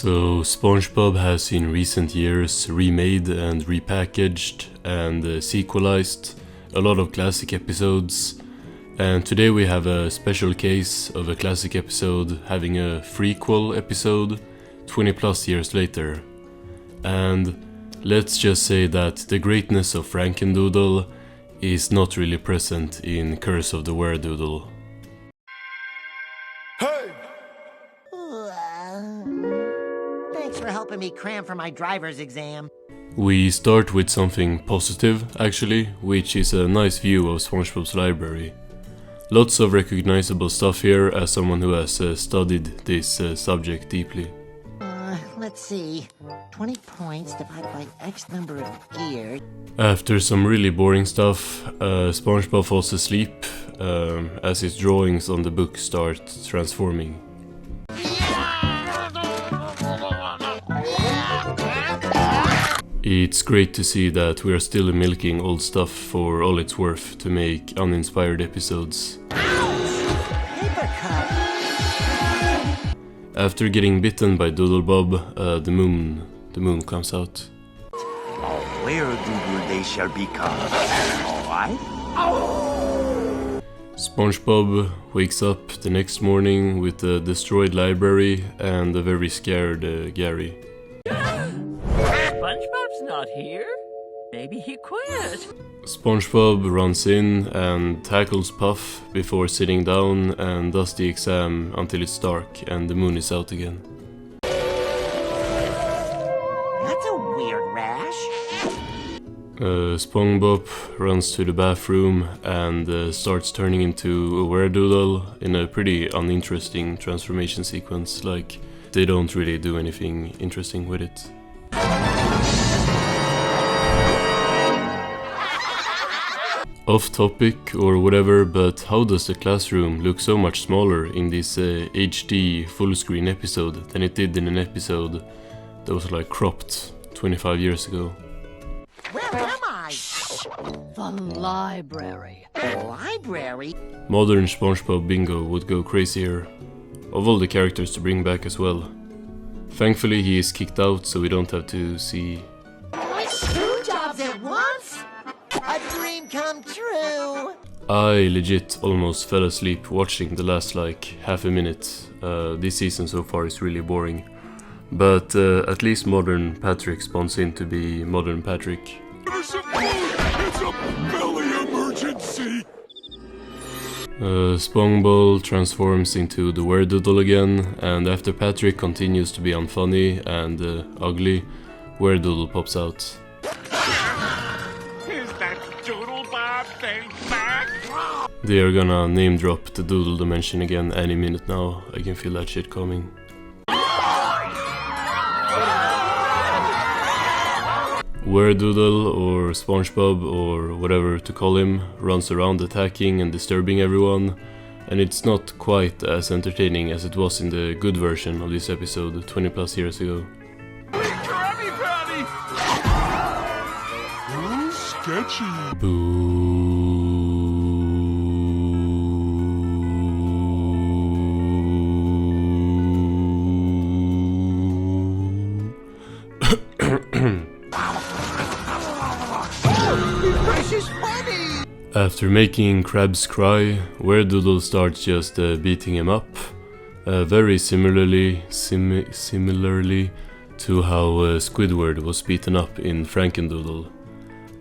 So SpongeBob has in recent years remade and repackaged and sequelized a lot of classic episodes, and today we have a special case of a classic episode having a prequel episode 20 plus years later. And let's just say that the greatness of Frankendoodle is not really present in Curse of the Were-Doodle. Hey! Thanks for helping me cram for my driver's exam. We start with something positive, actually, which is a nice view of SpongeBob's library. Lots of recognizable stuff here as someone who has studied this subject deeply. Let's see. 20 points divided by X number of years. After some really boring stuff, SpongeBob falls asleep as his drawings on the book start transforming. It's great to see that we are still milking old stuff for all it's worth to make uninspired episodes. Paper cut. After getting bitten by Doodlebob, the moon comes out. Where Doodle they shall become, alright? SpongeBob wakes up the next morning with a destroyed library and a very scared Gary. SpongeBob's not here. Maybe he quit. SpongeBob runs in and tackles Puff before sitting down and does the exam until it's dark and the moon is out again. That's a weird rash. SpongeBob runs to the bathroom and starts turning into a Were-Doodle in a pretty uninteresting transformation sequence, like they don't really do anything interesting with it. Off topic or whatever, but how does the classroom look so much smaller in this HD full screen episode than it did in an episode that was like cropped 25 years ago? Where am I? The library. The library? Modern SpongeBob bingo would go crazier. Of all the characters to bring back as well. Thankfully he is kicked out so we don't have to see. 2 jobs at once? A dream come true. I legit almost fell asleep watching the last like half a minute. This season so far is really boring. But at least modern Patrick spawns in to be modern Patrick. It's a belly emergency! SpongeBob transforms into the Were-Doodle again, and after Patrick continues to be unfunny and ugly, Were-Doodle pops out. Is that Doodlebob thing back? They are gonna name drop the Doodle dimension again any minute now. I can feel that shit coming. Were-Doodle or SpongeBob or whatever to call him runs around attacking and disturbing everyone, and it's not quite as entertaining as it was in the good version of this episode 20 plus years ago. Krabby Patty! Ooh, sketchy. Boo. After making Krabs cry, Were-Doodle starts just beating him up, very similarly to how Squidward was beaten up in Frankendoodle.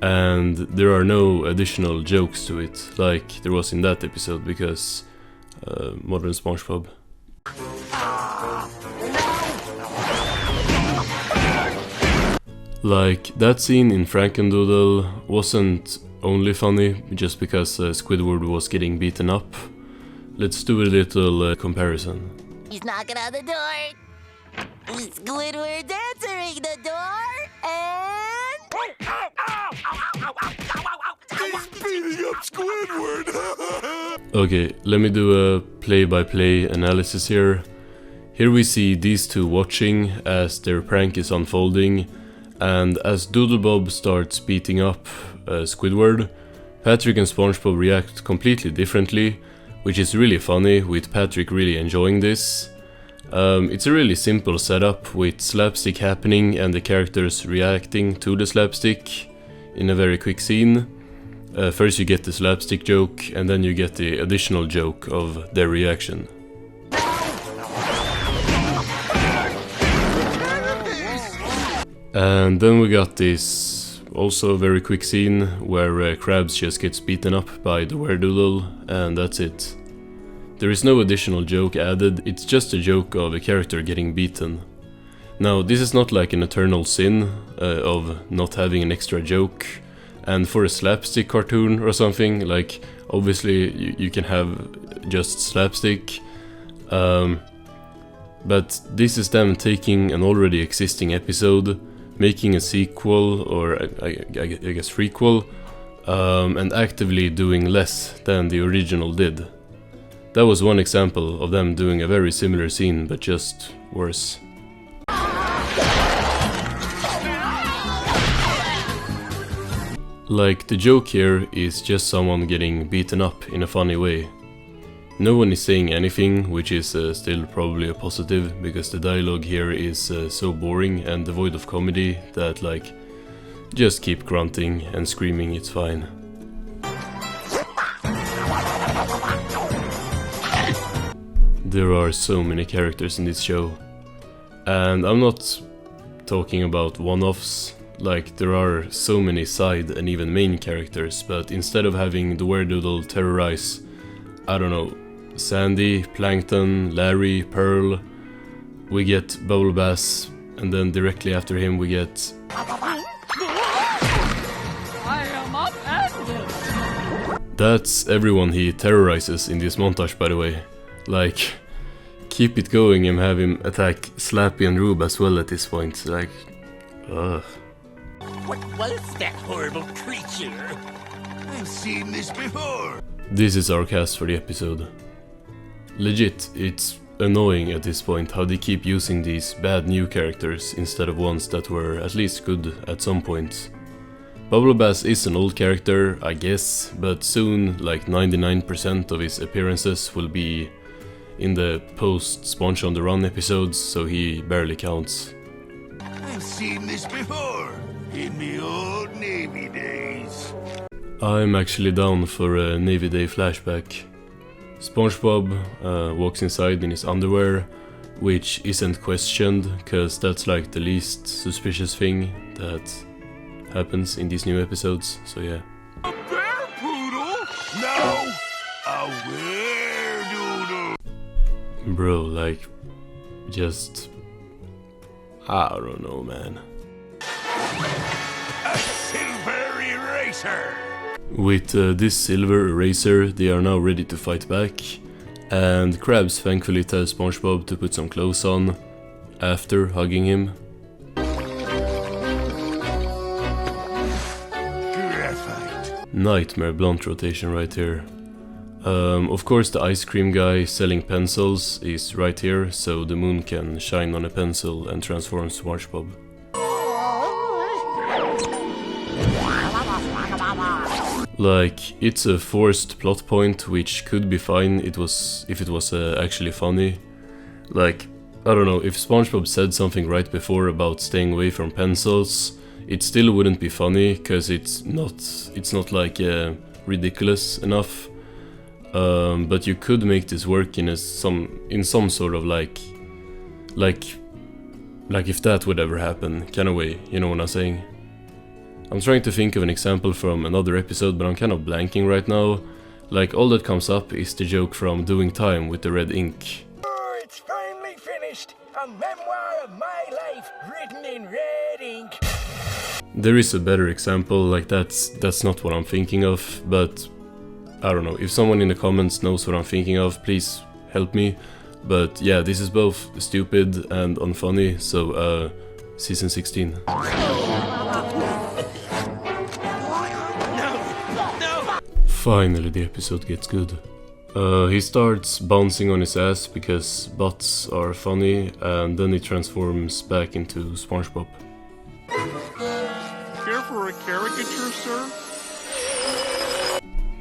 And there are no additional jokes to it, like there was in that episode, because modern SpongeBob. Like, that scene in Frankendoodle wasn't only funny just because Squidward was getting beaten up. Let's do a little comparison. He's knocking on the door. Squidward's answering the door. And... He's beating up Squidward! Okay, let me do a play-by-play analysis here. Here we see these two watching as their prank is unfolding, and as Doodlebob starts beating up Squidward, Patrick and SpongeBob react completely differently, which is really funny, with Patrick really enjoying this. It's a really simple setup with slapstick happening and the characters reacting to the slapstick in a very quick scene. First you get the slapstick joke and then you get the additional joke of their reaction. And then we got this also very quick scene where Krabs just gets beaten up by the Werdoodle, and that's it. There is no additional joke added, it's just a joke of a character getting beaten. Now, this is not like an eternal sin of not having an extra joke, and for a slapstick cartoon or something, like, obviously you can have just slapstick, but this is them taking an already existing episode, making a sequel, or I guess prequel, and actively doing less than the original did. That was one example of them doing a very similar scene, but just worse. Like, the joke here is just someone getting beaten up in a funny way. No one is saying anything, which is still probably a positive, because the dialogue here is so boring and devoid of comedy that, like, just keep grunting and screaming, it's fine. There are so many characters in this show, and I'm not talking about one-offs, like there are so many side and even main characters, but instead of having the Werdoodle terrorize, I don't know, Sandy, Plankton, Larry, Pearl, we get Bubble Bass, and then directly after him we get... I am upended. That's everyone he terrorizes in this montage, by the way. Like, keep it going and have him attack Slappy and Rube as well at this point, like... ugh. What was that horrible creature? I've seen this before. This is our cast for the episode. Legit, it's annoying at this point how they keep using these bad new characters instead of ones that were at least good at some point. Bubble Bass is an old character, I guess, but soon like 99% of his appearances will be in the post-Sponge on the Run episodes, so he barely counts. I've seen this before, in the old Navy days. I'm actually down for a Navy Day flashback. SpongeBob walks inside in his underwear, which isn't questioned, cause that's like the least suspicious thing that happens in these new episodes, so yeah. A bear poodle? No, a weredoodle. Bro, like, just... I don't know, man. A silver eraser. With this silver eraser, they are now ready to fight back, and Krabs thankfully tells SpongeBob to put some clothes on, after hugging him. Graphite. Nightmare blunt rotation right here. Of course the ice cream guy selling pencils is right here, so the moon can shine on a pencil and transform SpongeBob. Like, it's a forced plot point, which could be fine if it was actually funny. Like, I don't know, if SpongeBob said something right before about staying away from pencils, it still wouldn't be funny, cause it's not like ridiculous enough. But you could make this work in some sort of like if that would ever happen kind of way, you know what I'm saying? I'm trying to think of an example from another episode, but I'm kind of blanking right now. Like, all that comes up is the joke from Doing Time with the red ink. Oh, it's finally finished! A memoir of my life written in red ink! There is a better example, like that's not what I'm thinking of, but I don't know, if someone in the comments knows what I'm thinking of, please help me. But yeah, this is both stupid and unfunny, so season 16. Finally the episode gets good. He starts bouncing on his ass because butts are funny, and then he transforms back into SpongeBob. Care for a caricature, sir?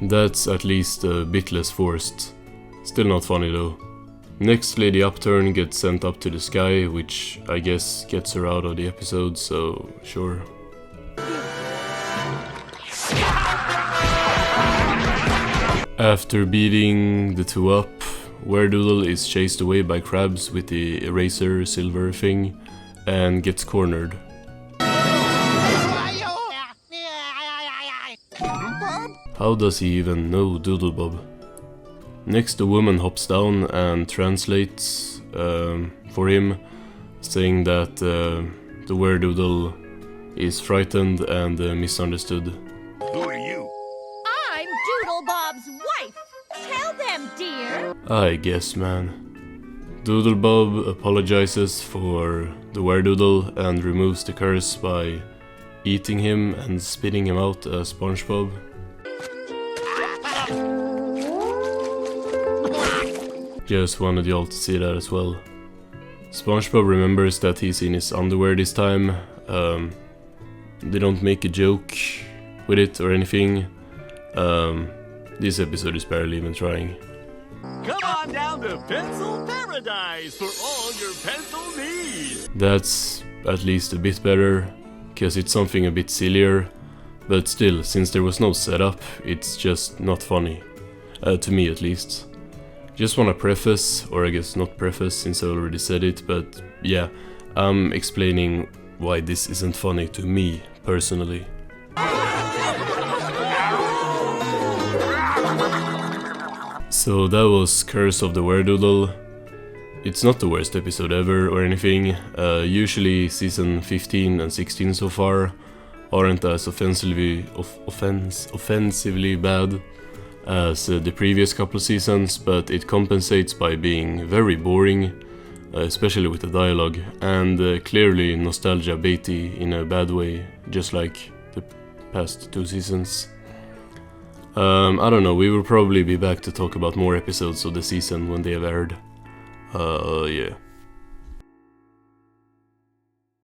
That's at least a bit less forced. Still not funny though. Next, Lady Upturn gets sent up to the sky, which I guess gets her out of the episode, so sure. After beating the two up, Weredoodle is chased away by crabs with the eraser silver thing and gets cornered. How does he even know Doodlebob? Next, the woman hops down and translates for him, saying that the Weredoodle is frightened and misunderstood. Who are you? I'm Doodlebob's wife. Tell them, dear. I guess, man. Doodlebob apologizes for the Weredoodle and removes the curse by eating him and spitting him out as SpongeBob. Just wanted y'all to see that as well. SpongeBob remembers that he's in his underwear this time. They don't make a joke with it or anything. This episode is barely even trying. Come on down to Pencil Paradise for all your pencil needs. That's at least a bit better, cause it's something a bit sillier. But still, since there was no setup, it's just not funny. To me at least. Just wanna preface, or I guess not preface since I already said it, but yeah, I'm explaining why this isn't funny to me, personally. So that was Curse of the Weredoodle. It's not the worst episode ever or anything. Usually season 15 and 16 so far aren't as offensively bad as the previous couple of seasons, but it compensates by being very boring, especially with the dialogue, and clearly nostalgia baity in a bad way, just like the past two seasons. I don't know, we will probably be back to talk about more episodes of the season when they have aired. Yeah.